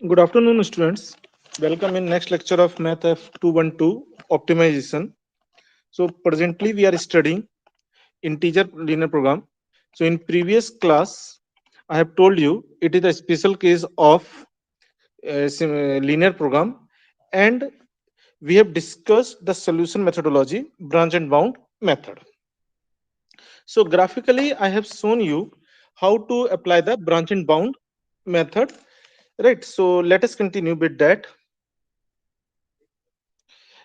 Good afternoon, students. Welcome in next lecture of Math F212 optimization. So presently we are studying integer linear program. So in previous class, I have told you it is a special case of linear program, and we have discussed the solution methodology, branch and bound method. So graphically, I have shown you how to apply the branch and bound method. Right. So let us continue with that.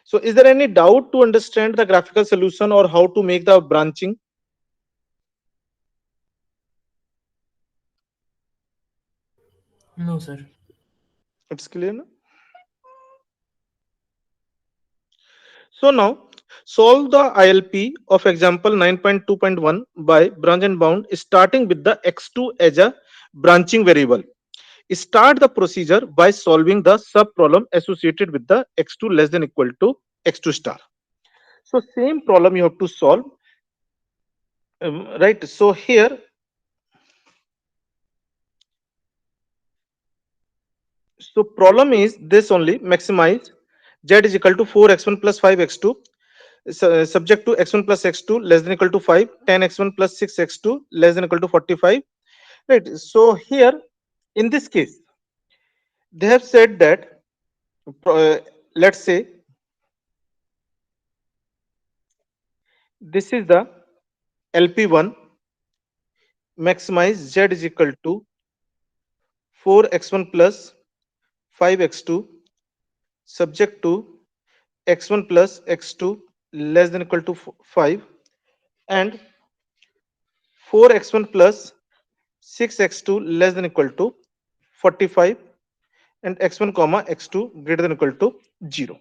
So is there any doubt to understand the graphical solution or how to make the branching? No, sir. It's clear now? So now solve the ILP of example 9.2.1 by branch and bound starting with the x2 as a branching variable. Start the procedure by solving the sub problem associated with the x2 less than equal to x2 star. So same problem you have to solve, right? So here, so problem is this only: maximize z is equal to 4x1 plus 5x2 subject to x1 plus x2 less than equal to 5, 10x1 plus 6x2 less than equal to 45. Right. So here in this case, they have said that uh, let's say this is the LP1, maximize z is equal to 4x1 plus 5x2 subject to x1 plus x2 less than equal to 5, and 4x1 plus 6x2 less than equal to 45, and x1 comma x2 greater than equal to 0.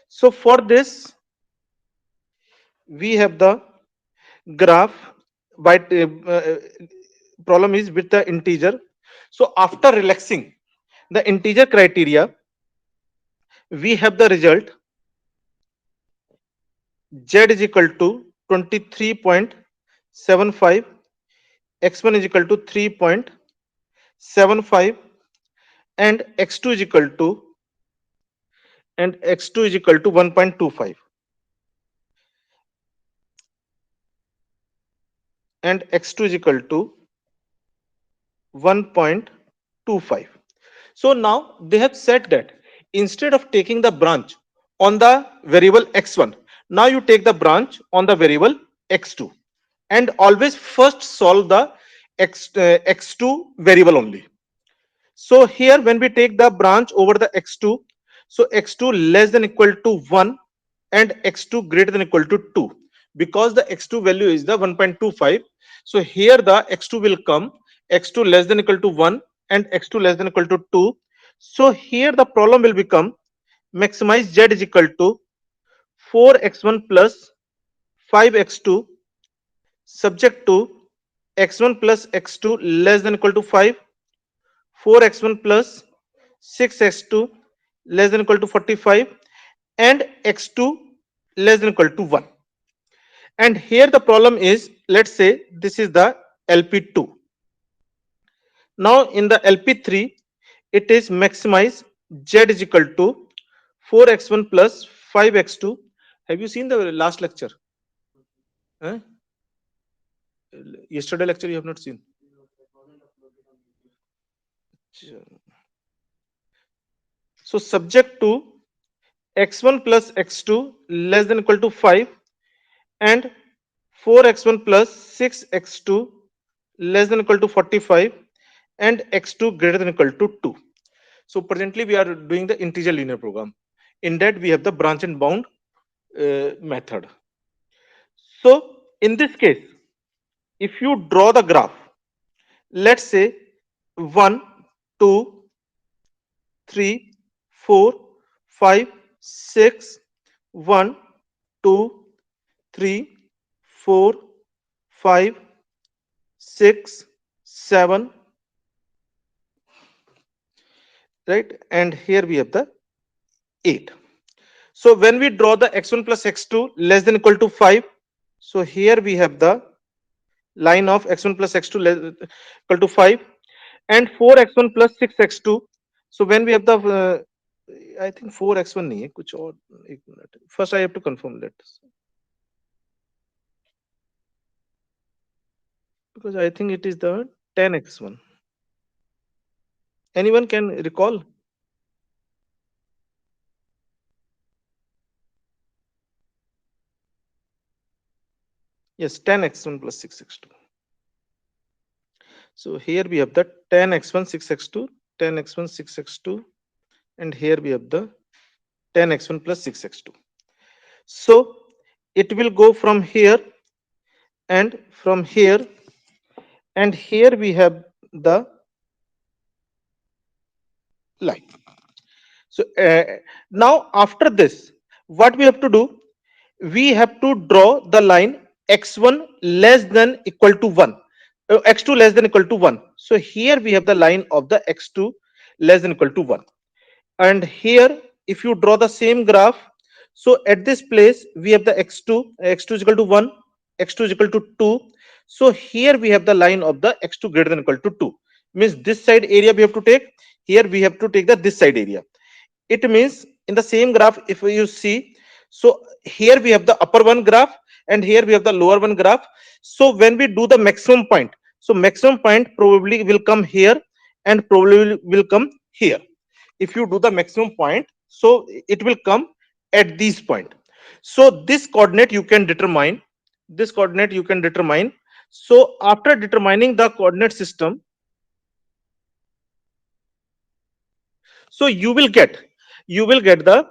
So for this we have the graph by problem is with the integer. So after relaxing the integer criteria, we have the result z is equal to 23.75, x1 is equal to 3.75, and x2 is equal to 1.25, and x2 is equal to 1.25. So now they have said that instead of taking the branch on the variable x1, now you take the branch on the variable x2, and always first solve the x2 variable only. So here when we take the branch over the x2, so x2 less than equal to 1 and x2 greater than equal to 2, because the x2 value is the 1.25. So here the x2 will come x2 less than equal to 1 and x2 less than equal to 2. So here the problem will become maximize z is equal to 4x1 plus 5x2 subject to x1 plus x2 less than equal to 5, 4x1 plus 6x2 less than equal to 45, and x2 less than equal to 1. And here the problem is, let's say this is the LP2. Now in the LP3, it is maximize z is equal to 4x1 plus 5x2. Have you seen the last lecture? Huh? Yesterday lecture you have not seen. So subject to x1 plus x2 less than equal to 5 and 4x1 plus 6x2 less than equal to 45 and x2 greater than equal to 2. So presently we are doing the integer linear program. In that we have the branch and bound method. So in this case, if you draw the graph, let's say 1, 2, 3, 4, 5, 6, 1, 2, 3, 4, 5, 6, 7, right? And here we have the 8. So when we draw the x1 plus x2 less than equal to 5, so here we have the line of x1 plus x2 less equal to 5, and 4x1 plus 6x2 So when we have the I think 4x1 नहीं है कुछ और, एक minute, first I have to confirm that, because I think it is the 10x1. Anyone can recall? Yes, 10x1 plus 6x2. So here we have the 10x1 6x2, 10x1 6x2, and here we have the 10x1 plus 6x2. So it will go from here and from here, and here we have the line. So now after this, what we have to do? We have to draw the line x1 less than equal to 1, x2 less than equal to 1. So here we have the line of the x2 less than equal to 1. And here, if you draw the same graph, so at this place we have the x2 is equal to 1, x2 is equal to 2. So here we have the line of the x2 greater than equal to 2. Means this side area we have to take, here we have to take the this side area. It means in the same graph, if you see, so here we have the upper one graph and here we have the lower one graph. So when we do the maximum point, so maximum point probably will come here and probably will come here. If you do the maximum point, so it will come at this point. So this coordinate you can determine, this coordinate you can determine. So after determining the coordinate system, so you will get the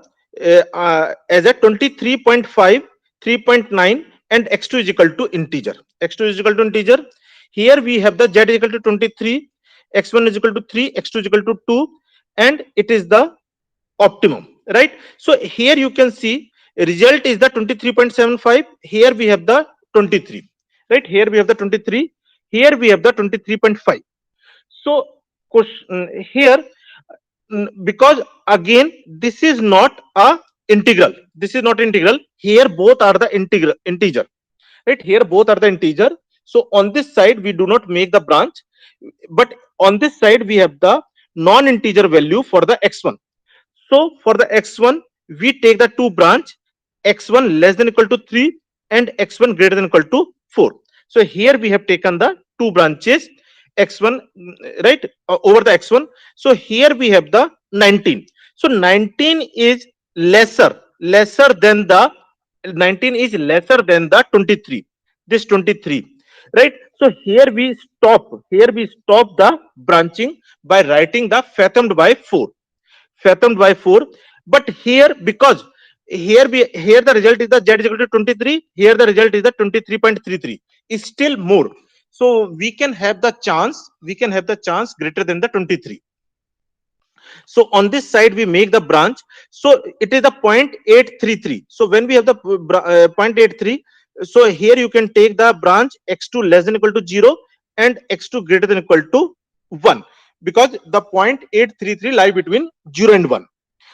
as a 23.5, 3.9, and x2 is equal to integer, x2 is equal to integer. Here we have the z is equal to 23, x1 is equal to 3, x2 is equal to 2, and it is the optimum, right? So here you can see result is the 23.75, here we have the 23, right? Here we have the 23, here we have the 23.5. So here, because again this is not a integral, this is not integral, here both are the integer, right? Here both are the integer. So on this side we do not make the branch, but on this side we have the non-integer value for the x1. So for the x1 we take the two branch, x1 less than equal to 3 and x1 greater than equal to 4. So here we have taken the two branches, x1, right, over the x1. So here we have the 19. So 19 is lesser than the 19 is lesser than the 23, this 23, right? So here we stop the branching by writing the fathomed by 4, fathomed by 4. But here, because here the result is the z is equal to 23, here the result is the 23.33, is still more. So we can have the chance greater than the 23. So on this side we make the branch, so it is the 0.833. So when we have the 0.83, so here you can take the branch x2 less than equal to 0 and x2 greater than equal to 1, because the 0.833 lie between 0 and 1.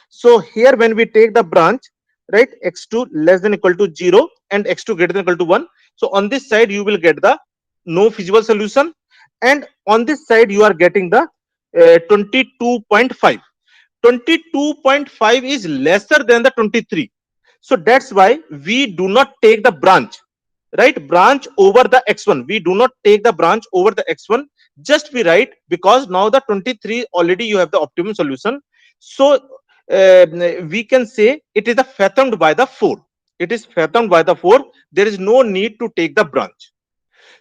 So here when we take the branch, right, x2 less than equal to 0 and x2 greater than equal to 1, so on this side you will get the no feasible solution, and on this side you are getting the 22.5. 22.5 is lesser than the 23. So that's why we do not take the branch, right, branch over the x1. We do not take the branch over the x1, just we write, because now the 23 already you have the optimum solution. So we can say it is a fathomed by the 4, it is fathomed by the 4. There is no need to take the branch.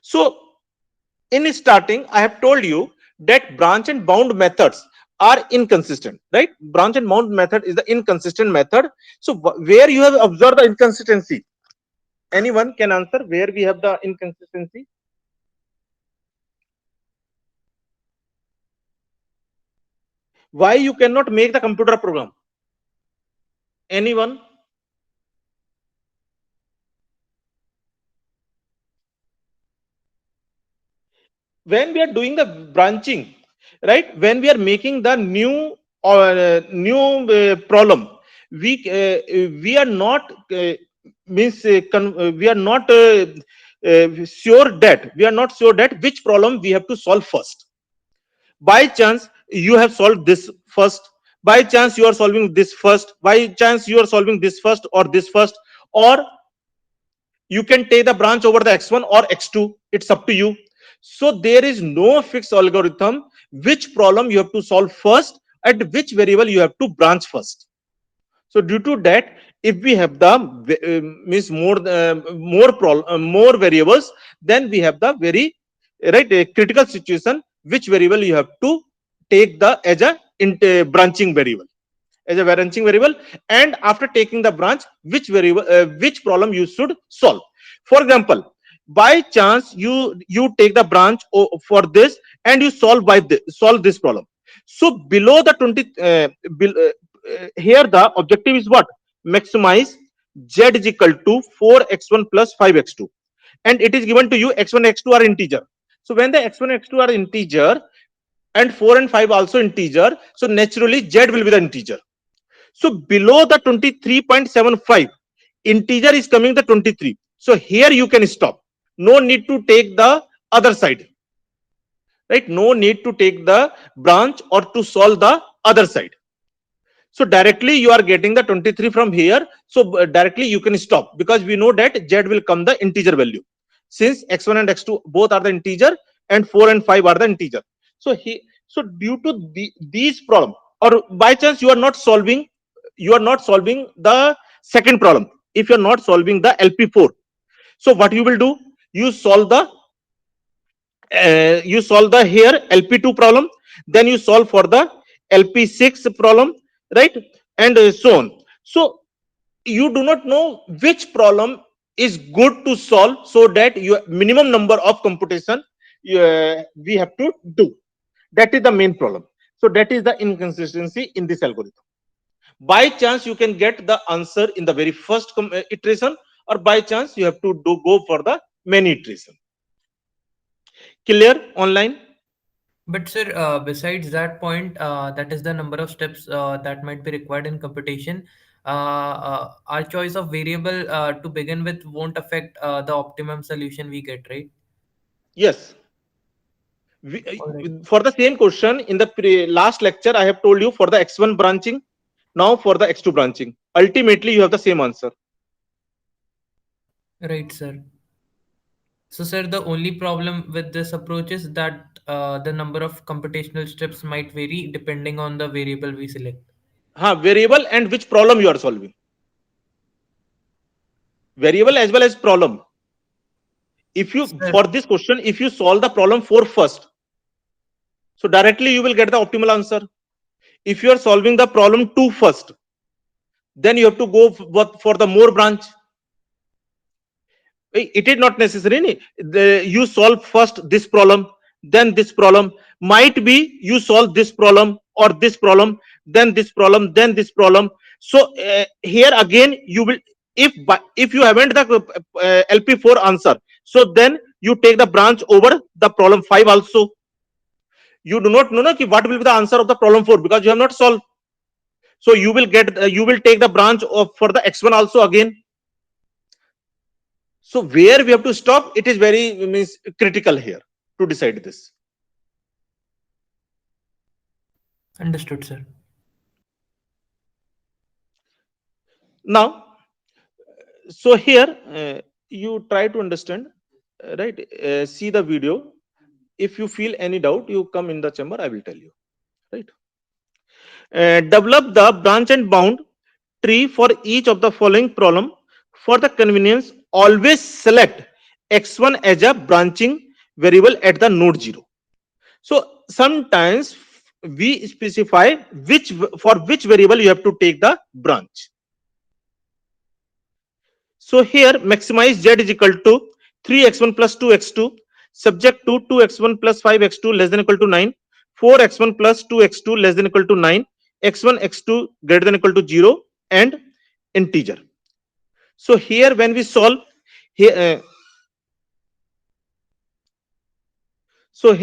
So in starting I have told you that branch and bound methods are inconsistent, right? Branch and bound method is the inconsistent method. So where you have observed the inconsistency? Anyone can answer where we have the inconsistency? Why you cannot make the computer program? Anyone? When we are doing the branching, right, when we are making the new problem, we are not we are not sure that which problem we have to solve first. By chance you have solved this first, by chance you are solving this first, by chance you are solving this first or this first, or you can take the branch over the x1 or x2, it's up to you. So there is no fixed algorithm which problem you have to solve first and which variable you have to branch first. So due to that, if we have the means more variables, then we have the very right a critical situation which variable you have to take the as a branching variable, as a branching variable, and after taking the branch, which variable which problem you should solve. For example, by chance you take the branch for this and you solve solve this problem. So below the 20 here the objective is what? Maximize z is equal to 4x1 plus 5x2, and it is given to you x1 x2 are integer. So when the x1 x2 are integer and 4 and 5 also integer, so naturally z will be the integer. So below the 23.75, integer is coming the 23. So here you can stop. No need to take the other side, right? No need to take the branch or to solve the other side. So directly you are getting the 23 from here. So directly you can stop, because we know that z will come the integer value. Since x1 and x2 both are the integer and 4 and 5 are the integer. So due to these problem, or by chance you are not solving the second problem, if you are not solving the LP4, so what you will do? You solve the here LP2 problem, then you solve for the LP6 problem, right? And so on. So you do not know which problem is good to solve, so that your minimum number of computation we have to do. That is the main problem. So that is the inconsistency in this algorithm. By chance you can get the answer in the very first iteration, or by chance you have to go for the many iteration. Clear online? But sir, besides that point, that is the number of steps that might be required in computation. Our choice of variable to begin with won't affect the optimum solution we get, right? Yes. All right. For the same question in the last lecture, I have told you for the x1 branching, now for the x2 branching. Ultimately, you have the same answer. Right, sir. So, sir, the only problem with this approach is that the number of computational steps might vary depending on the variable we select. Variable and which problem you are solving. Variable as well as problem. If you, for Sir, this question, if you solve the problem 4 first, so directly you will get the optimal answer. If you are solving the problem 2 first, then you have to go for the more branch. It is not necessary. You solve first this problem, then this problem. Might be you solve this problem or this problem, then this problem, then this problem. So here again you will, if you haven't the LP4 answer, so then you take the branch over the problem 5 also. You do not know what will be the answer of the problem 4, because you have not solved. So you will get you will take the branch of for the x1 also again. So where we have to stop, it is very means critical here to decide this. understood, sir. Now, so here you try to understand, right? See the video. If you feel any doubt, you come in the chamber. I will tell you, right? Develop the branch and bound tree for each of the following problem. For the convenience, always select x1 as a branching variable at the node 0. So sometimes we specify which for which variable you have to take the branch. So here maximize z is equal to 3x1 plus 2x2 subject to 2x1 plus 5x2 less than equal to 9, 4x1 plus 2x2 less than equal to 9, x1 x2 greater than equal to 0, and integer. So here when we solve here,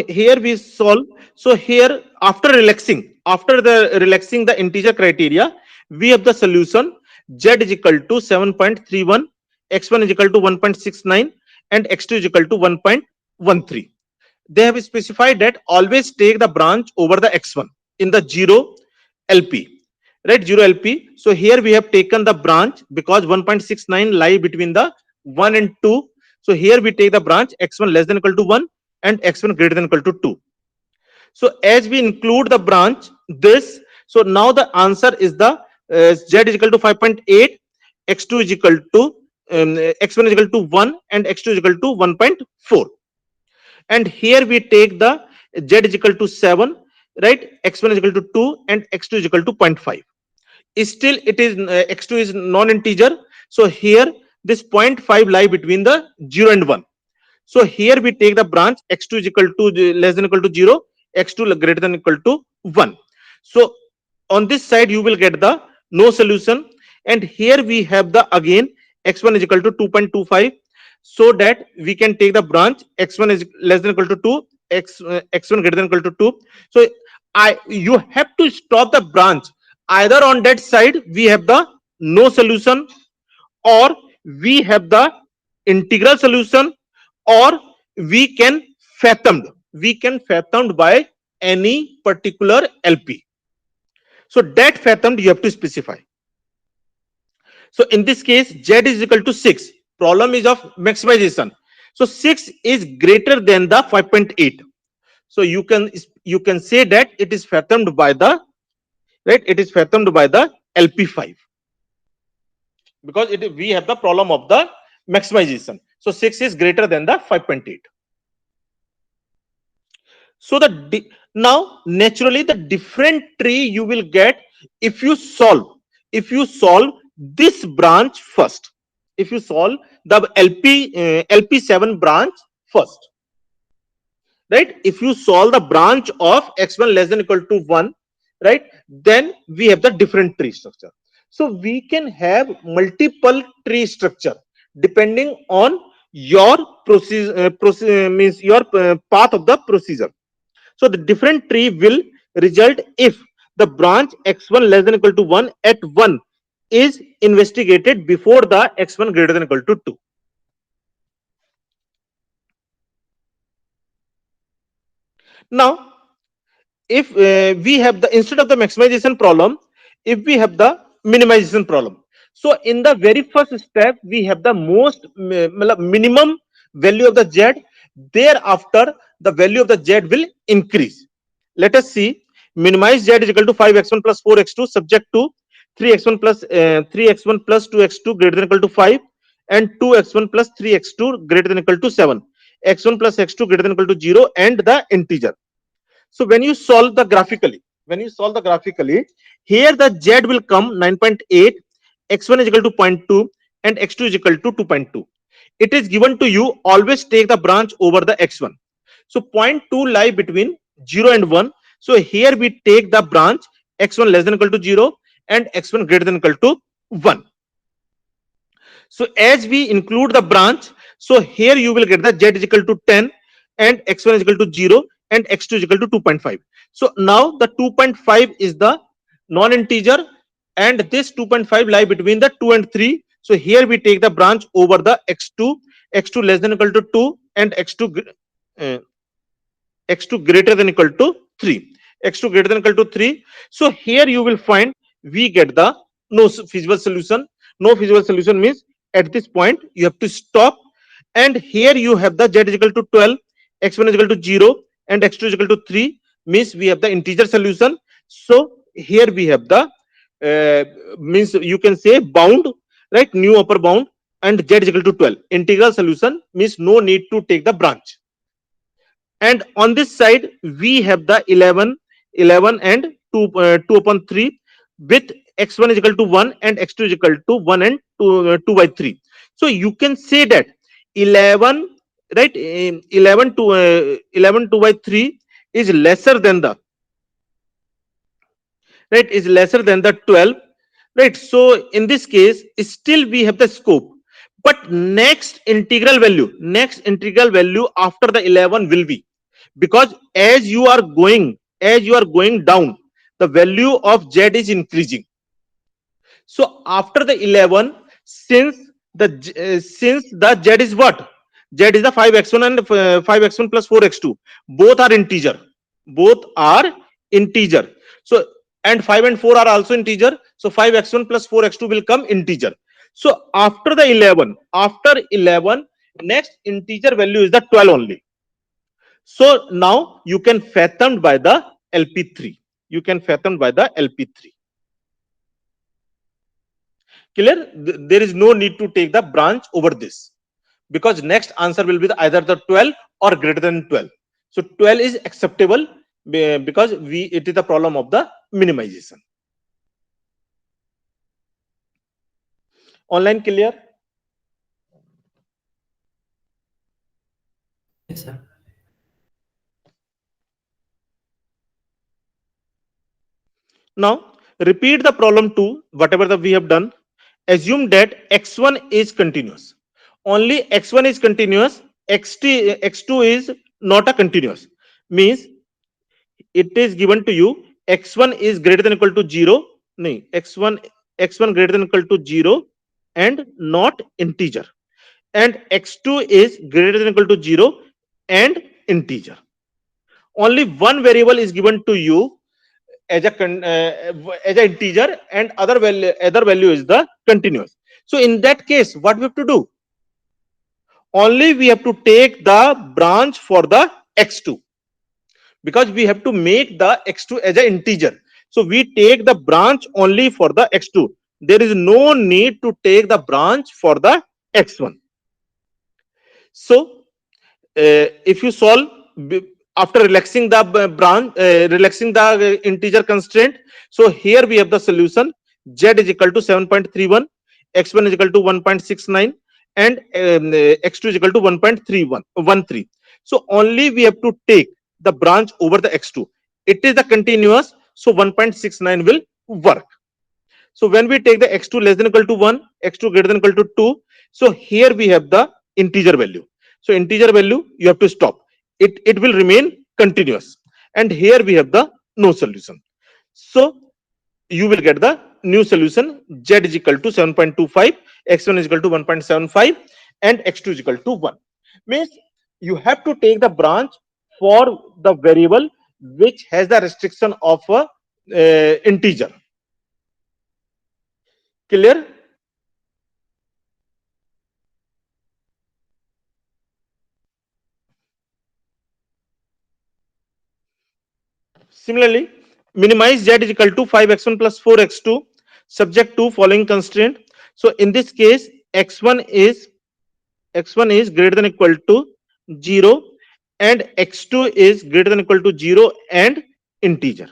here we solve. So here after relaxing the integer criteria, we have the solution z is equal to 7.31, x1 is equal to 1.69, and x2 is equal to 1.13. They have specified that always take the branch over the x1. in the 0 LP, right? 0 LP. So here we have taken the branch because 1.69 lie between the 1 and 2. So here we take the branch x1 less than equal to 1 and x1 greater than equal to 2. So as we include the branch this, so now the answer is the z is equal to 5.8, x2 is equal to x1 is equal to 1 and x2 is equal to 1.4. And here we take the z is equal to 7, right? X1 is equal to 2 and x2 is equal to 0.5. Still it is x2 is non-integer, so here this 0.5 lie between the 0 and 1. So here we take the branch x2 is equal to less than equal to 0, x2 greater than equal to 1. So on this side you will get the no solution, and here we have the again x1 is equal to 2.25, so that we can take the branch x1 is less than equal to 2, x1 greater than equal to 2. So you have to stop the branch either on that side we have the no solution, or we have the integral solution, or we can fathomed by any particular LP. So that fathomed you have to specify. So in this case z is equal to 6, problem is of maximization, so 6 is greater than the 5.8. So you can say that it is fathomed by the, right, it is fathomed by the LP5, because we have the problem of the maximization. So 6 is greater than the 5.8. So now naturally the different tree you will get if you solve this branch first, if you solve the LP7 branch first, right? If you solve the branch of x1 less than equal to 1, right, then we have the different tree structure. So we can have multiple tree structure depending on your process means your path of the procedure. So the different tree will result if the branch x1 less than equal to 1 at 1 is investigated before the x1 greater than equal to 2. Now if we have the, instead of the maximization problem, if we have the minimization problem, so in the very first step we have the most minimum value of the z, thereafter the value of the z will increase. Let us see. Minimize z is equal to 5x1 plus 4x2 subject to 3x1 plus 3x1 plus 2x2 greater than equal to 5 and 2x1 plus 3x2 greater than equal to 7, x1 plus x2 greater than equal to 0 and the integer. So when you solve the graphically, here the z will come 9.8, x1 is equal to 0.2 and x2 is equal to 2.2. It is given to you, always take the branch over the x1. So 0.2 lie between 0 and 1. So here we take the branch x1 less than equal to 0 and x1 greater than equal to 1. So as we include the branch, so here you will get the z is equal to 10 and x1 is equal to 0 and x2 is equal to 2.5. So now the 2.5 is the non-integer and this 2.5 lie between the 2 and 3. So here we take the branch over the x2 less than equal to 2 and x2 greater than equal to 3, x2 greater than equal to 3. So here you will find we get the no feasible solution. No feasible solution means at this point you have to stop, and here you have the z is equal to 12, x1 is equal to 0 and x2 is equal to 3, means we have the integer solution. So here we have the means you can say bound, right, new upper bound, and z is equal to 12. Integral solution means no need to take the branch. And on this side we have the 11 and 2 upon 3 with x1 is equal to 1 and x2 is equal to 1 and 2 by 3. So you can say that 11, right, 11 to 11 2 by 3 is lesser than the, right, is lesser than the 12, right? So in this case still we have the scope, but next integral value after the 11 will be, because as you are going down the value of z is increasing. So after the 11, since the z is what, z is the 5x1 and 5x1 plus 4x2, both are integer, So and 5 and 4 are also integer. So 5x1 plus 4x2 will come integer. So after the 11, after 11, next integer value is the 12 only. So now you can fathom by the LP3. You can fathom by the LP3. Clear? There is no need to take the branch over this, because next answer will be either the 12 or greater than 12. So 12 is acceptable because it is the problem of the minimization. Online clear? Yes, sir. Now repeat the problem 2, whatever that we have done. Assume that x1 is continuous. Only x1 is continuous, x2 is not a continuous. Means it is given to you x1 is greater than equal to 0. No, x1 greater than equal to 0 and not integer, and x2 is greater than equal to 0 and integer. Only one variable is given to you as a as a integer, and other value is the continuous. So in that case, what we have to do? Only we have to take the branch for the x2, because we have to make the x2 as an integer. So we take the branch only for the x2. There is no need to take the branch for the x1. So if you solve after relaxing the branch, relaxing the integer constraint, so here we have the solution. Z is equal to 7.31, x1 is equal to 1.69, and x2 is equal to 1.3113. So only we have to take the branch over the x2. It is the continuous, so 1.69 will work. So when we take the x2 less than equal to 1, x2 greater than equal to 2, so here we have the integer value. So integer value you have to stop. It will remain continuous. And here we have the no solution. So you will get the new solution. Z is equal to 7.25, x1 is equal to 1.75, and x2 is equal to 1. Means you have to take the branch for the variable which has the restriction of a integer. Clear? Similarly, minimize z is equal to 5x1 plus 4x2 subject to following constraint. So in this case, x1 is greater than equal to 0 and x2 is greater than equal to 0 and integer.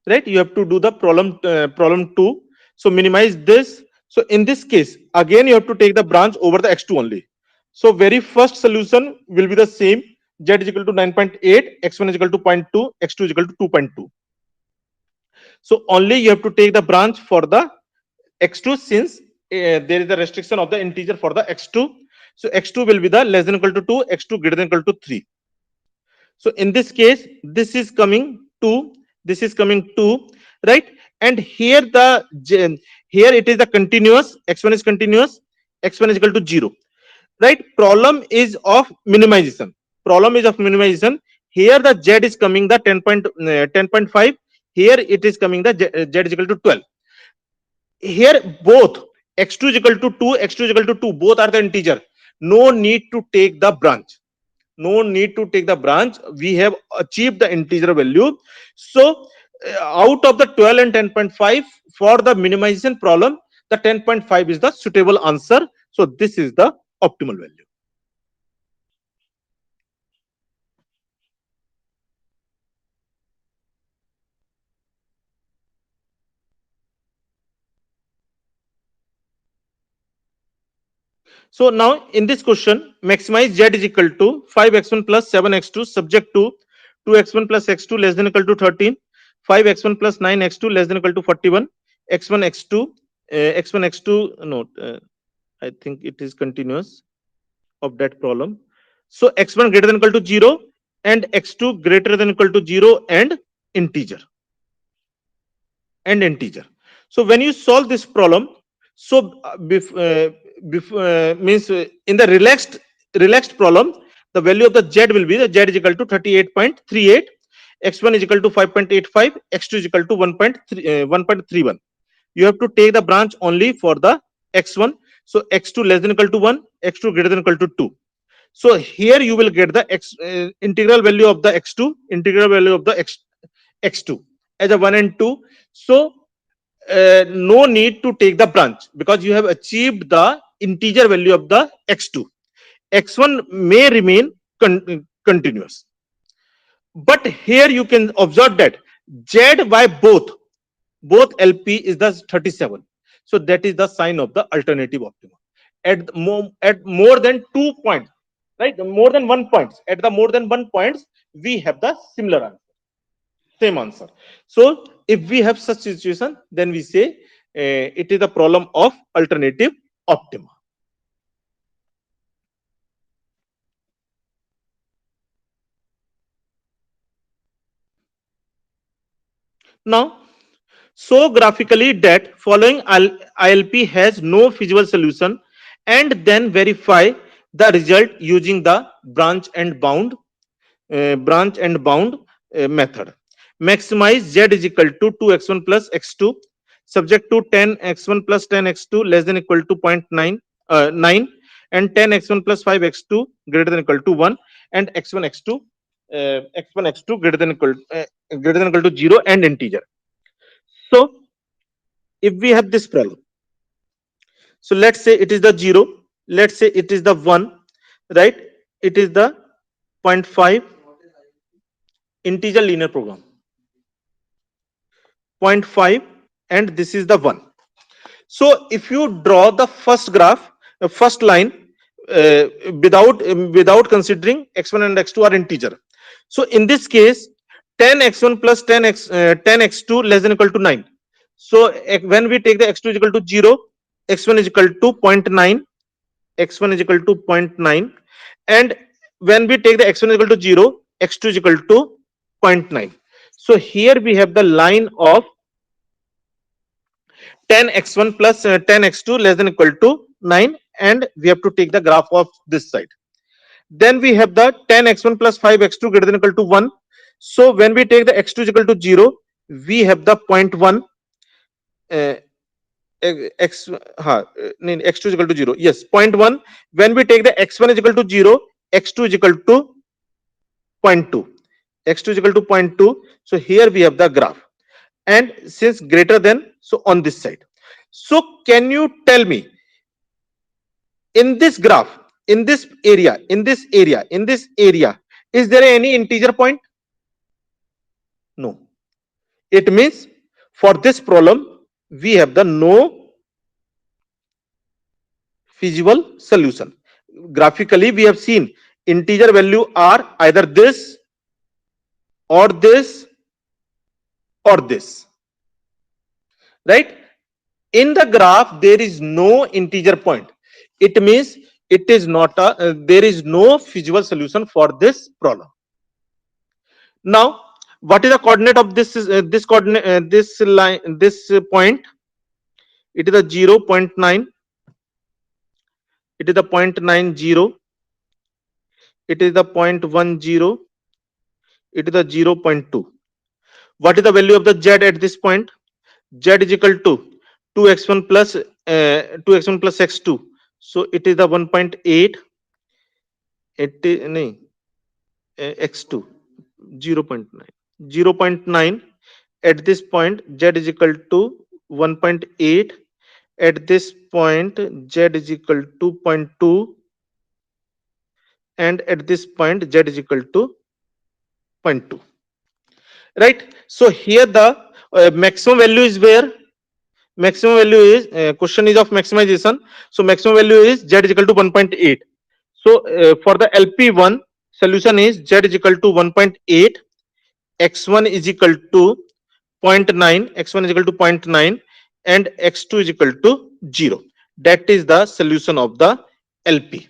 Right? You have to do the problem 2. So minimize this. So in this case, again you have to take the branch over the x2 only. So very first solution will be the same. Z is equal to 9.8, x1 is equal to 0.2, x2 is equal to 2.2. So only you have to take the branch for the x2, since there is a restriction of the integer for the x2. So x2 will be the less than equal to 2, x2 greater than equal to 3. So in this case, this is coming 2, this is coming 2, right? And here here it is the continuous, x1 is continuous, x1 is equal to 0, right? Problem is of minimization. Here the z is coming the 10.5. Here it is coming the z is equal to 12. Here both x2 is equal to 2, x2 is equal to 2, both are the integer. No need to take the branch. We have achieved the integer value. So out of the 12 and 10.5, for the minimization problem, the 10.5 is the suitable answer. So this is the optimal value. So now in this question, maximize z is equal to 5x1 plus 7x2 subject to 2x1 plus x2 less than equal to 13, 5x1 plus 9x2 less than equal to 41, x1 x2 x1 x2 no, I think it is continuous of that problem. So x1 greater than equal to 0 and x2 greater than equal to 0 and integer. So when you solve this problem, so means in the relaxed problem, the value of the z will be the z is equal to 38.38, x1 is equal to 5.85, x2 is equal to 1.31. You have to take the branch only for the x1. So x2 less than equal to 1, x2 greater than equal to 2. So here you will get the integral value of the x2, integral value of the x2 as a 1 and 2. So no need to take the branch because you have achieved the integer value of the x2. X1 may remain continuous. But here you can observe that z by both LP is the 37. So that is the sign of the alternative optimum. At more than 2 points, right? More than 1 points. At the more than 1 points, we have the similar answer, same answer. So if we have such situation, then we say it is the problem of alternative optima. Now, so graphically that following ILP has no feasible solution, and then verify the result using the branch and bound method. Maximize z is equal to 2x1 plus x2 subject to 10x1 plus 10x2 less than equal to 0.9 and 10x1 plus 5x2 greater than equal to 1 and x1 x2 greater than equal to 0 and integer. So if we have this problem, so let's say it is the 0, let's say it is the 1, right? It is the zero point 0.5 integer linear program, zero point 0.5, and this is the 1. So if you draw the first graph, first line, without considering x1 and x2 are integer. So in this case, 10x1 plus 10x2 less than equal to 9. So when we take the x2 is equal to 0, x1 is equal to 0.9, x1 is equal to 0.9, and when we take the x1 is equal to 0, x2 is equal to 0.9. So here we have the line of 10x1 plus 10x2 less than equal to 9, and we have to take the graph of this side. Then we have the 10x1 plus 5x2 greater than equal to 1. So when we take the x2 is equal to 0, we have the 0.1 x2 is equal to 0. Yes, 0.1. When we take the x1 is equal to 0, x2 is equal to 0.2. x2 is equal to 0.2. So here we have the graph. And since greater than, so on this side. So can you tell me, in this graph, in this area, is there any integer point? No. It means for this problem, we have the no feasible solution. Graphically, we have seen integer value are either this or this or this, right? In the graph, there is no integer point. It means it is not there is no feasible solution for this problem. Now, what is the coordinate of this coordinate, this line, this point? It is the 0.9. It is the 0.90. It is the 0.10. It is the 0.2. What is the value of the z at this point? Z is equal to 2x1 plus 2x1 plus x2. So it is the 1.8. It is x2 0.9. 0.9. At this point, z is equal to 1.8. At this point, z is equal to 0.2, and at this point, z is equal to 0.2. Right? So here the maximum value is where? Maximum value is, question is of maximization. So maximum value is z is equal to 1.8. So for the LP1, solution is z is equal to 1.8, x1 is equal to 0.9, x1 is equal to 0.9, and x2 is equal to 0. That is the solution of the LP.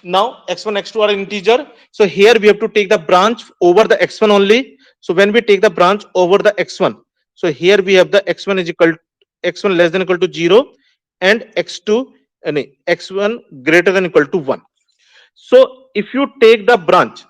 Now x1 x2 are integer, so here we have to take the branch over the x1 only. So when we take the branch over the x1, so here we have the x1 is equal, x1 less than equal to 0, and x2 and x1 greater than equal to 1. So if you take the branch,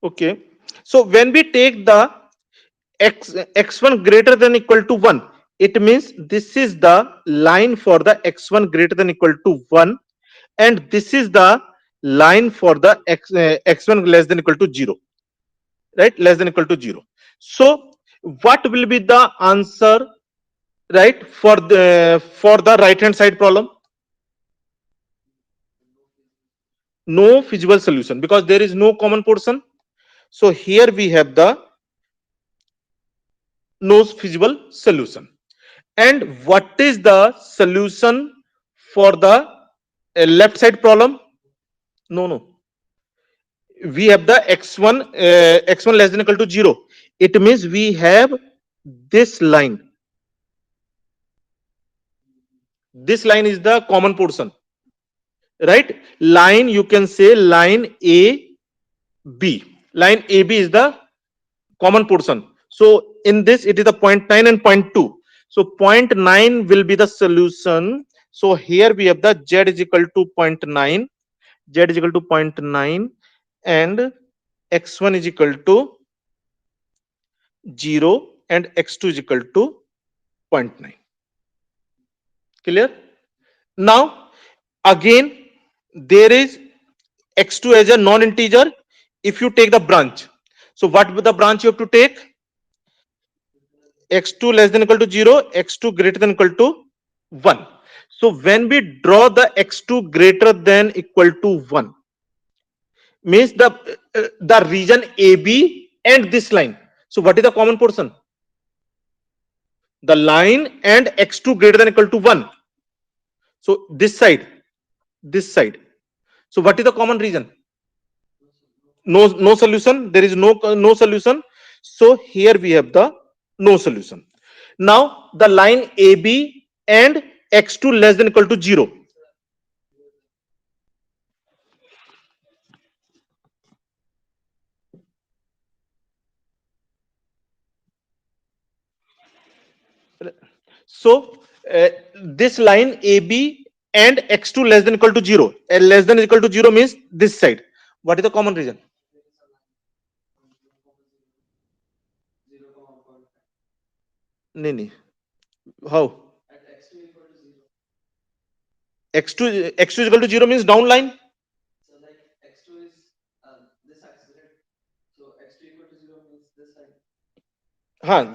Okay. So when we take the x1 greater than equal to 1, it means this is the line for the x1 greater than equal to 1, and this is the line for the x1 less than equal to 0, right? Less than equal to 0. So what will be the answer, right, for the right hand side problem? No feasible solution, because there is no common portion. So here we have the no feasible solution. And what is the solution for the left side problem? No, no. We have the x1 less than equal to 0. It means we have this line. This line is the common portion, right? Line, you can say line A B. Line AB is the common portion. So in this, it is the 0.9 and 0.2. So 0.9 will be the solution. So here we have the z is equal to 0.9, z is equal to 0.9, and x1 is equal to 0, and x2 is equal to 0.9. Clear? Now, again, there is x2 as a non-integer. If you take the branch, so what will the branch you have to take? X2 less than equal to 0, x2 greater than equal to 1. So when we draw the x2 greater than equal to 1, means the region AB and this line. So what is the common portion? The line and x2 greater than equal to 1. So this side, this side. So what is the common region? No solution. There is no solution. So here we have the no solution. Now the line AB and x2 less than equal to 0. So this line AB and x2 less than equal to 0. Less than equal to 0 means this side. What is the common region? No. How? X2 is equal to 0 means down line.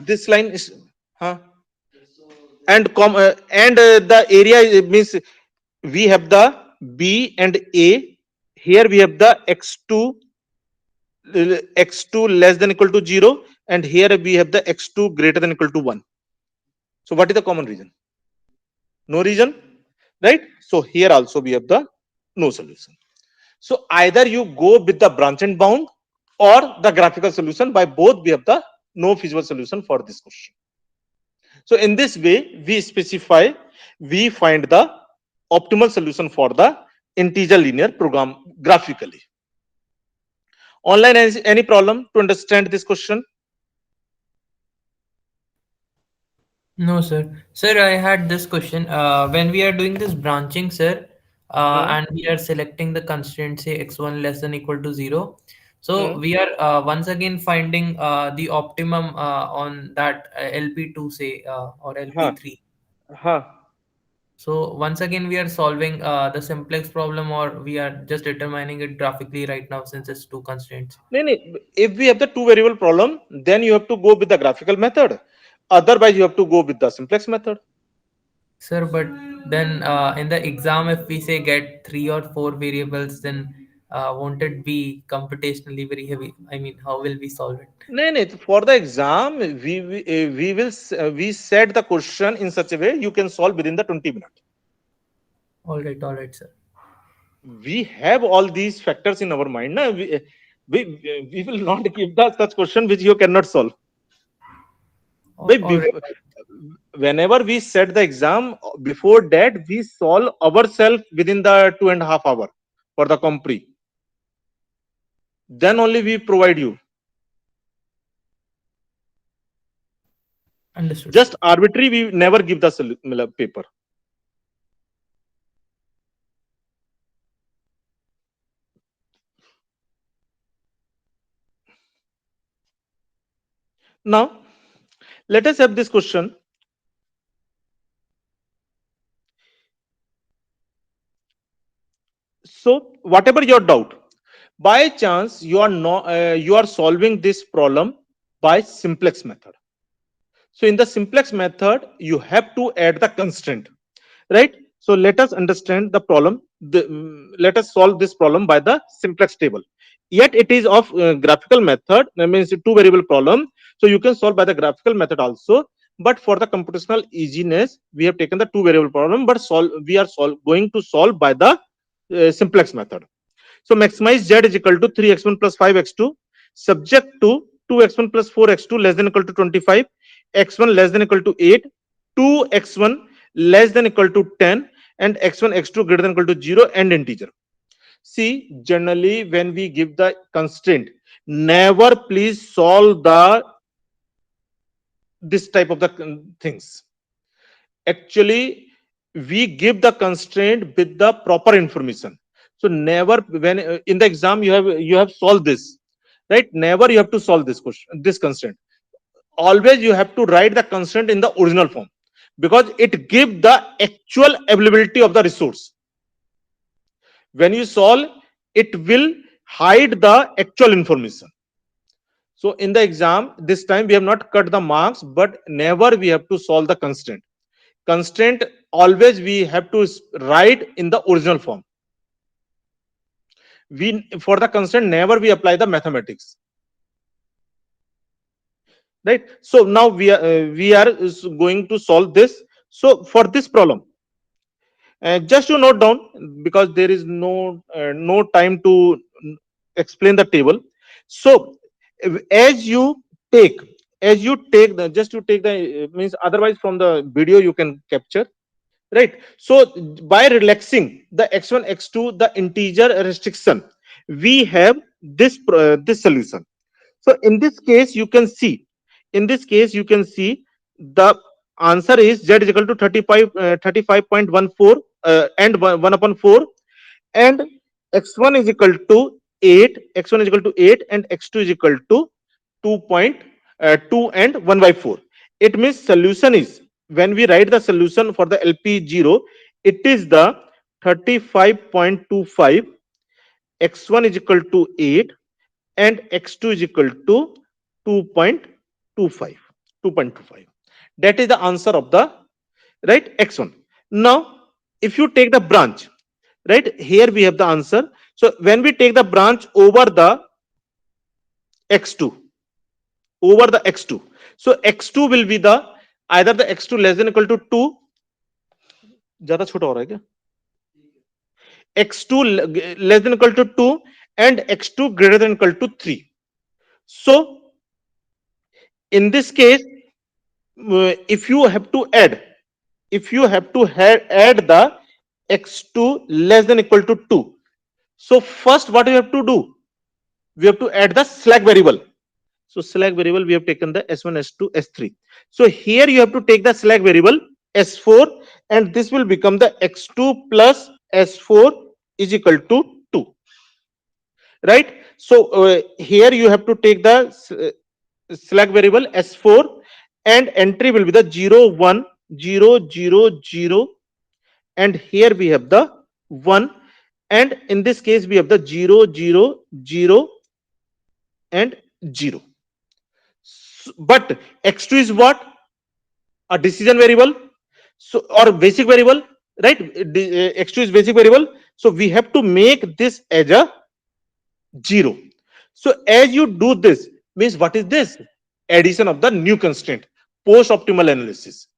This line is and the area means we have the B and A. Here we have the x2 less than equal to 0, and here we have the x2 greater than equal to 1. So what is the common region? No region, right? So here also we have the no solution. So either you go with the branch and bound or the graphical solution. By both we have the no feasible solution for this question. So in this way we specify, we find the optimal solution for the integer linear program graphically. Online, any problem to understand this question? No, sir. Sir, I had this question. When we are doing this branching, sir, Hmm. and we are selecting the constraint, say x1 less than equal to 0. So Hmm. we are once again finding the optimum on that LP2, say, or Huh. LP3. Huh. So once again, we are solving the simplex problem, or we are just determining it graphically right now since it's two constraints. No, no. If we have the two variable problem, then you have to go with the graphical method. Otherwise, you have to go with the simplex method. Sir, but then in the exam, if we say get three or four variables, then won't it be computationally very heavy? I mean, how will we solve it? No, no. For the exam, we set the question in such a way you can solve within the 20 minutes. All right, sir. We have all these factors in our mind. Na? We will not give the such question which you cannot solve. By All right. whenever we set the exam, before that we solve ourselves within the 2.5 hours for the compre. Then only we provide you. Understood, sir. Just arbitrary, we never give the paper. Now, let us have this question. So, whatever your doubt, by chance you are not you are solving this problem by simplex method. So, in the simplex method, you have to add the constraint, right? So, let us understand the problem. Let us solve this problem by the simplex table. Yet, it is of graphical method. That means two variable problem. So, you can solve by the graphical method also. But for the computational easiness, we have taken the two variable problem. But we are going to solve by the simplex method. So maximize z is equal to 3x1 plus 5x2 subject to 2x1 plus 4x2 less than equal to 25, x1 less than equal to 8, 2x1 less than equal to 10, and x1 x2 greater than equal to 0 and integer. See, generally when we give the constraint, never please solve the this type of the things. Actually, we give the constraint with the proper information. So never when in the exam you have solved this, right? Never you have to solve this question, this constraint. Always you have to write the constraint in the original form, because it gives the actual availability of the resource. When you solve, it will hide the actual information. So in the exam this time we have not cut the marks, but never we have to solve the constraint. Always we have to write in the original form. We, for the constraint, never we apply the mathematics, right? So now we are going to solve this. So for this problem, just to note down, because there is no time to explain the table. So as you take the, just to take the means, otherwise from the video you can capture, right? So by relaxing the x1 x2 the integer restriction, we have this solution. So in this case you can see, the answer is z is equal to 35.14 and 1 upon 4, and x1 is equal to 8, and x2 is equal to 2.2 and 1 by 4. It means solution is, when we write the solution for the LP0, it is the 35.25, x1 is equal to 8, and x2 is equal to 2.25. 2.25. That is the answer of the, right, x1. Now, if you take the branch, right, here we have the answer. So when we take the branch over the x2, so x2 will be the, either the x2 less than equal to 2, ज्यादा छोटा हो रहा है क्या, x2 less than equal to 2, and x2 greater than equal to 3. So in this case, if you have to add, add the x2 less than equal to 2, so first what we have to do, we have to add the slack variable. So slack variable, we have taken the s1 s2 s3. So here you have to take the slack variable s4, and this will become the x2 plus s4 is equal to 2, right? So here you have to take the slack variable s4, and entry will be the 0 1 0 0 0, and here we have the 1, and in this case we have the 0 0 0 and 0. But x2 is what? A decision variable, so, or basic variable, right? X2 is basic variable, so we have to make this as a 0. So as you do this, means what is this? Addition of the new constraint, post optimal analysis.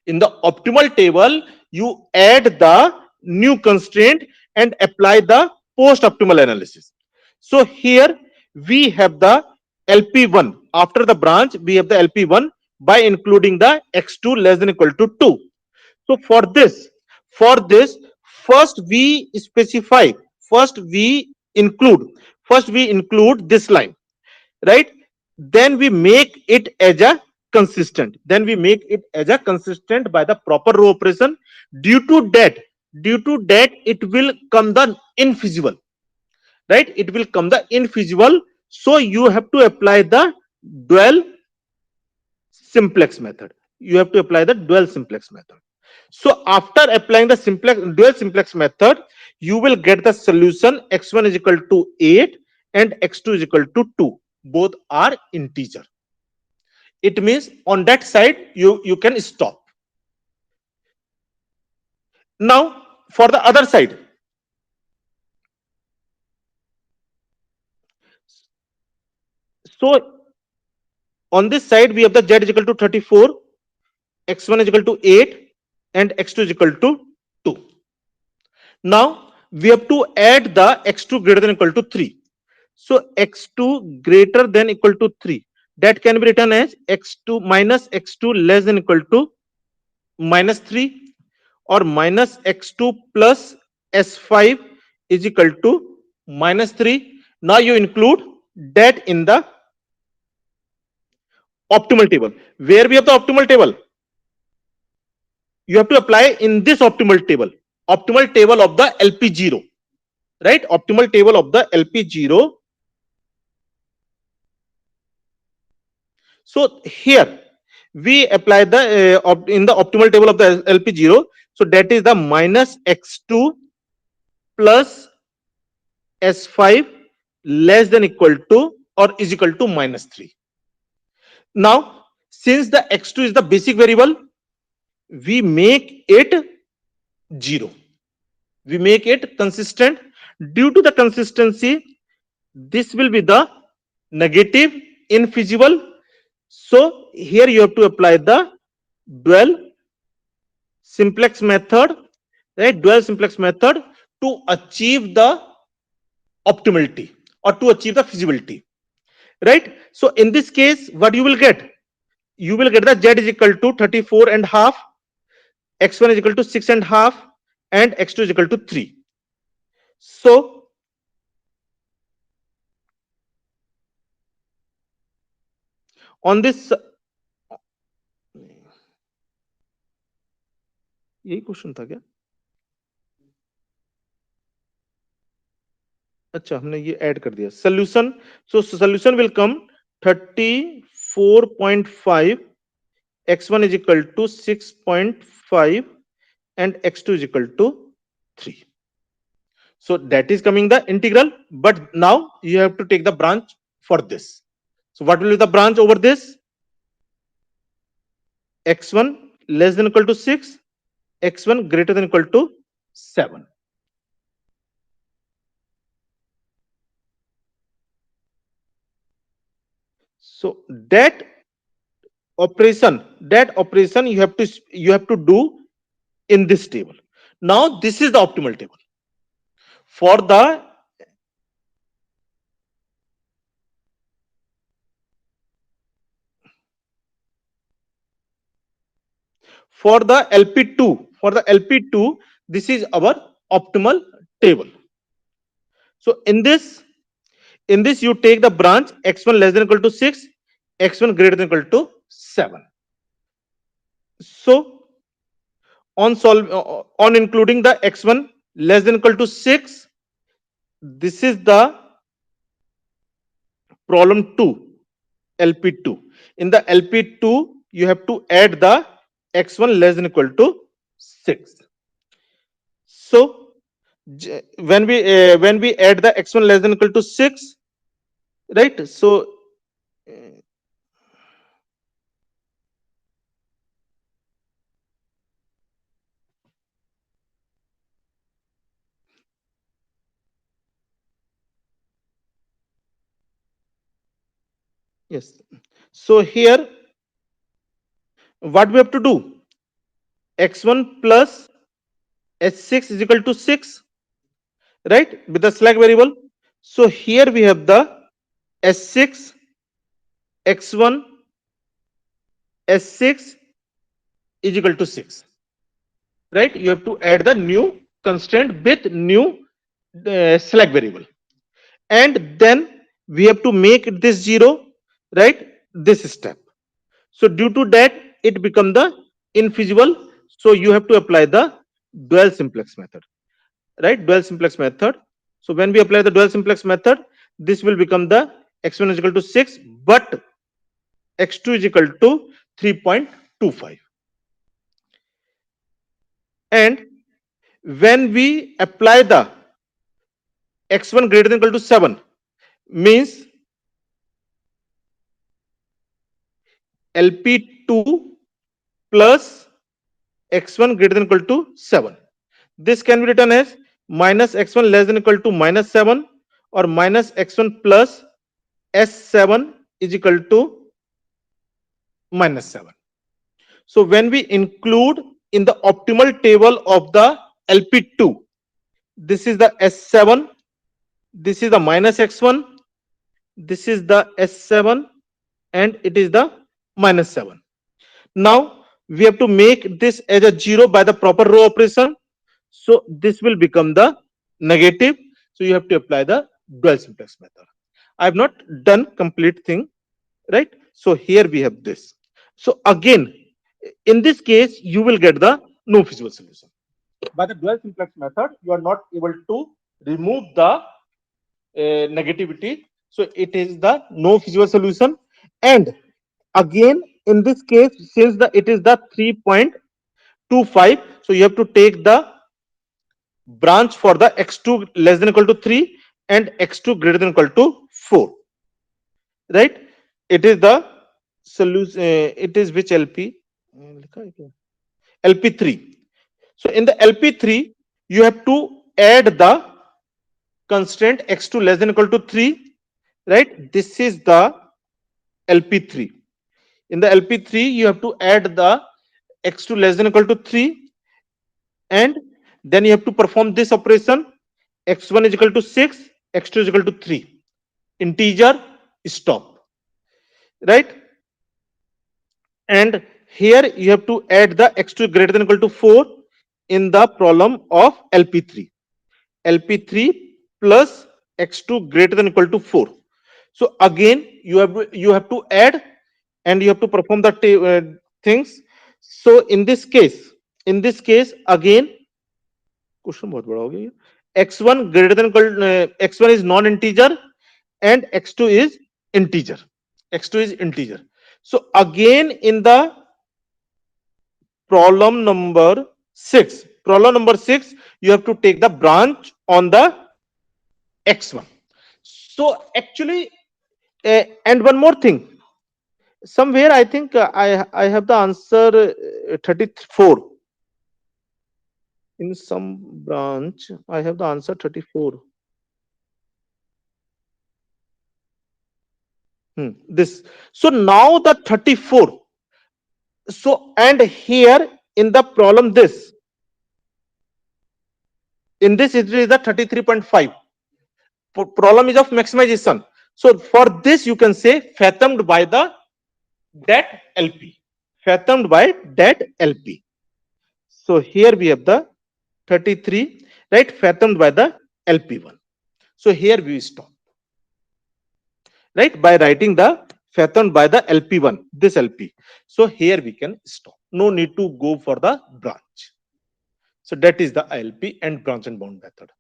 In the optimal table, you add the new constraint and apply the post optimal analysis. So here we have the LP1. After the branch, we have the LP1 by including the x2 less than equal to 2. So for this, first we specify, first we include, this line, right? Then we make it as a consistent. By the proper row operation. Due to that, it will come the infeasible, right? It will come the infeasible. So you have to apply the dual simplex method. You have to apply the dual simplex method. So after applying the simplex dual simplex method, you will get the solution x1 is equal to 8 and x2 is equal to 2. Both are integer. It means on that side you can stop. Now for the other side, so on this side we have the z is equal to 34, x1 is equal to 8 and x2 is equal to 2. Now we have to add the x2 greater than equal to 3. So x2 greater than equal to 3, that can be written as x2 minus x2 less than equal to minus 3, or minus x2 plus s5 is equal to minus 3. Now you include that in the optimal table. Where we have the optimal table, you have to apply in this optimal table of the LP0, right? Optimal table of the LP0. So here we apply the in the optimal table of the LP0. So that is the minus x2 plus s5 less than equal to or is equal to minus 3. Now since the x2 is the basic variable, we make it 0. We make it consistent. Due to the consistency, this will be the negative infeasible. So here you have to apply the dual simplex method, right? Dual simplex method to achieve the optimality or to achieve the feasibility, right? So in this case, what you will get? You will get the z is equal to 34 and half, x1 is equal to 6 and half, and x2 is equal to 3. So on this, यही question था क्या? अच्छा हमने ये add कर दिया solution. So solution will come 34.5, x1 is equal to 6.5 and x2 is equal to 3. So that is coming the integral, but now you have to take the branch for this. So what will be the branch over this? x1 less than equal to 6, x1 greater than equal to 7. So that operation you have to do in this table. Now this is the optimal table for the LP2. For the LP2, this is our optimal table. So in this you take the branch x1 less than equal to 6, x1 greater than equal to 7. So on including the x1 less than equal to 6, this is the problem 2, LP2. In the LP2, you have to add the x1 less than equal to 6. So when we add the x1 less than equal to 6, right? So yes. So here what we have to do? x1 plus h6 is equal to 6, right? With the slack variable. So here we have the s6, x1, s6 is equal to 6, right? You have to add the new constraint with new slack variable, and then we have to make this 0, right? This step. So due to that, it become the infeasible. So you have to apply the dual simplex method, right? Dual simplex method. So when we apply the dual simplex method, this will become the x1 is equal to 6, but x2 is equal to 3.25. And when we apply the x1 greater than equal to 7, means LP2 plus x1 greater than equal to 7. This can be written as minus x1 less than equal to minus 7, or minus x1 plus s7 is equal to minus 7. So when we include in the optimal table of the LP2, this is the s7, this is the minus x1, this is the s7, and it is the minus 7. Now we have to make this as a 0 by the proper row operation. So this will become the negative. So you have to apply the dual simplex method. I have not done complete thing, right? So here we have this. So again, in this case, you will get the no feasible solution. By the dual simplex method, you are not able to remove the negativity. So it is the no feasible solution. And again, in this case, since the it is the 3.25, so you have to take the branch for the x2 less than equal to 3 and x2 greater than equal to 4, right? It is the solution. It is which LP? LP3. So in the LP3, you have to add the constraint x2 less than equal to 3, right? This is the LP3. In the LP3, you have to add the x2 less than equal to 3, and then you have to perform this operation. X1 is equal to 6, x2 is equal to 3. Integer stop, right? And here you have to add the x2 greater than equal to 4 in the problem of LP3. LP3 plus x2 greater than equal to 4. So again, you have to add, and you have to perform the things. So in this case again, question बहुत बड़ा हो गया ये। x1 greater than equal x1 is non integer and x2 is integer. X2 is integer. So again, in the problem number 6, you have to take the branch on the x1. So actually, and one more thing, somewhere I think I have the answer 34. In some branch I have the answer 34. This. So now the 34. So and here in the problem this, in this it is the 33.5. Problem is of maximization. So for this you can say fathomed by the that LP. Fathomed by that LP. So here we have the 33, right? Fathomed by the LP1. So here we stop, right? By writing the fathomed by the LP1, this LP. So here we can stop. No need to go for the branch. So that is the ILP and branch and bound method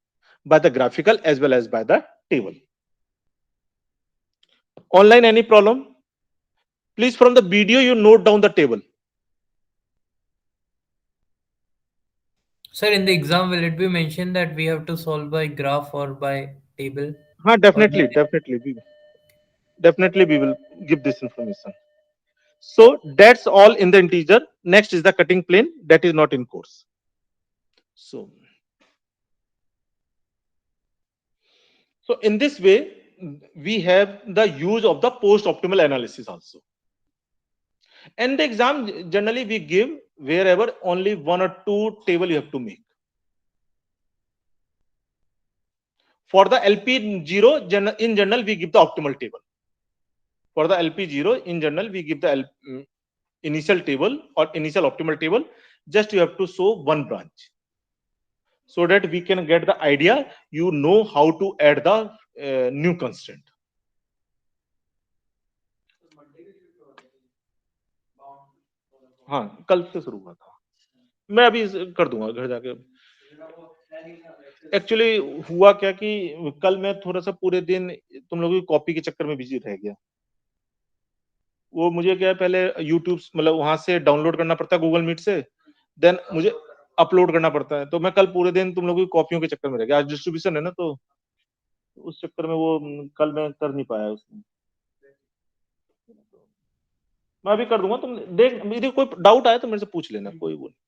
by the graphical as well as by the table. Online any problem? Please from the video you note down the table. Sir, in the exam, will it be mentioned that we have to solve by graph or by table? Or by... Definitely we will give this information. So that's all in the integer. Next is the cutting plane, that is not in course. So in this way, we have the use of the post optimal analysis also. And the exam generally we give wherever only one or two table you have to make. For the LP0, in general we give the optimal table. For the LP0, in general we give the initial table or initial optimal table. Just you have to show one branch, so that we can get the idea, you know how to add the new constraint. हाँ, कल से शुरू हुआ था, मैं अभी कर दूंगा घर जाके। एक्चुअली हुआ क्या कि कल मैं थोड़ा सा पूरे दिन तुम लोगों की कॉपी के चक्कर में बिजी रह गया। वो मुझे क्या है, पहले यूट्यूब मतलब वहां से डाउनलोड करना पड़ता है गूगल मीट से, देन मुझे अपलोड करना पड़ता है। तो मैं कल पूरे दिन तुम लोगों की कॉपियों के चक्कर में रह गया, आज डिस्ट्रीब्यूशन है ना, तो उस चक्कर में वो कल मैं कर नहीं पाया उसमें। मैं अभी कर दूंगा, तुम देख, मेरी कोई डाउट आए तो मेरे से पूछ लेना, कोई वो नहीं।